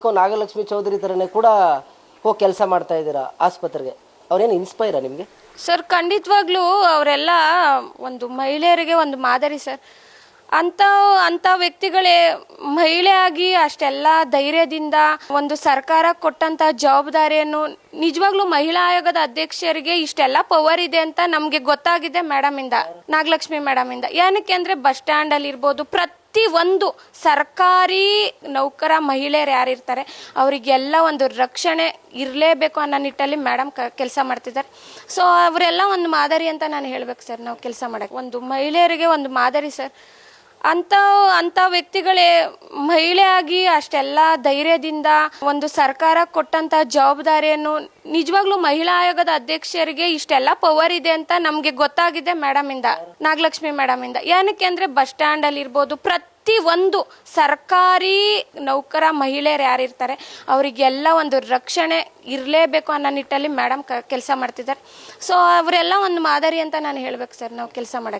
ನಾಗಲಕ್ಷ್ಮಿ ಚೌಧರಿ ಥರನೇ ಕೂಡ ಹೋಗಿ ಕೆಲಸ ಮಾಡ್ತಾ ಇದ್ದೀರಾ ಆಸ್ಪತ್ರೆಗೆ. ಅವ್ರೇನು ಇನ್ಸ್ಪೈರಾ ನಿಮಗೆ? ಸರ್ ಖಂಡಿತವಾಗ್ಲೂ ಅವರೆಲ್ಲ ಒಂದು ಮಹಿಳೆಯರಿಗೆ ಒಂದು ಮಾದರಿ ಸರ್. ಅಂಥ ವ್ಯಕ್ತಿಗಳೇ ಮಹಿಳೆಯಾಗಿ ಅಷ್ಟೆಲ್ಲ ಧೈರ್ಯದಿಂದ ಒಂದು ಸರ್ಕಾರ ಕೊಟ್ಟಂಥ ಜವಾಬ್ದಾರಿಯನ್ನು ನಿಜವಾಗ್ಲೂ ಮಹಿಳಾ ಆಯೋಗದ ಅಧ್ಯಕ್ಷರಿಗೆ ಇಷ್ಟೆಲ್ಲ ಪವರ್ ಇದೆ ಅಂತ ನಮಗೆ ಗೊತ್ತಾಗಿದೆ ಮೇಡಮಿಂದ, ನಾಗಲಕ್ಷ್ಮಿ ಮೇಡಮಿಂದ. ಏನಕ್ಕೆ ಅಂದರೆ ಬಸ್ ಸ್ಟ್ಯಾಂಡಲ್ಲಿ ಇರ್ಬೋದು, ಪ್ರತಿ ಒಂದು ಸರ್ಕಾರಿ ನೌಕರ ಮಹಿಳೆಯರು ಯಾರಿರ್ತಾರೆ ಅವರಿಗೆಲ್ಲ ಒಂದು ರಕ್ಷಣೆ ಇರಲೇಬೇಕು ಅನ್ನೋ ನಿಟ್ಟಲ್ಲಿ ಮೇಡಮ್ ಕೆಲಸ ಮಾಡ್ತಿದ್ದಾರೆ. ಸೊ ಅವರೆಲ್ಲ ಒಂದು ಮಾದರಿ ಅಂತ ನಾನು ಹೇಳ್ಬೇಕು ಸರ್. ನಾವು ಕೆಲಸ ಮಾಡೋಕ್ಕೆ ಒಂದು ಮಹಿಳೆಯರಿಗೆ ಒಂದು ಮಾದರಿ ಸರ್. ಅಂಥ ವ್ಯಕ್ತಿಗಳೇ ಮಹಿಳೆಯಾಗಿ ಅಷ್ಟೆಲ್ಲ ಧೈರ್ಯದಿಂದ ಒಂದು ಸರ್ಕಾರ ಕೊಟ್ಟಂಥ ಜವಾಬ್ದಾರಿಯನ್ನು ನಿಜವಾಗ್ಲೂ ಮಹಿಳಾ ಆಯೋಗದ ಅಧ್ಯಕ್ಷರಿಗೆ ಇಷ್ಟೆಲ್ಲ ಪವರ್ ಇದೆ ಅಂತ ನಮಗೆ ಗೊತ್ತಾಗಿದೆ ಮೇಡಮಿಂದ, ನಾಗಲಕ್ಷ್ಮಿ ಮೇಡಮಿಂದ. ಏನಕ್ಕೆ ಅಂದರೆ ಬಸ್ ಸ್ಟ್ಯಾಂಡಲ್ಲಿ ಇರ್ಬೋದು, ಪ್ರತಿ ಒಂದು ಸರ್ಕಾರಿ ನೌಕರ ಮಹಿಳೆಯರು ಯಾರಿರ್ತಾರೆ ಅವರಿಗೆಲ್ಲ ಒಂದು ರಕ್ಷಣೆ ಇರಲೇಬೇಕು ಅನ್ನೋ ನಿಟ್ಟಲ್ಲಿ ಮೇಡಮ್ ಕೆಲಸ ಮಾಡ್ತಿದ್ದಾರೆ. ಸೊ ಅವರೆಲ್ಲ ಒಂದು ಮಾದರಿ ಅಂತ ನಾನು ಹೇಳ್ಬೇಕು ಸರ್. ನಾವು ಕೆಲಸ ಮಾಡೋಕ್ಕೆ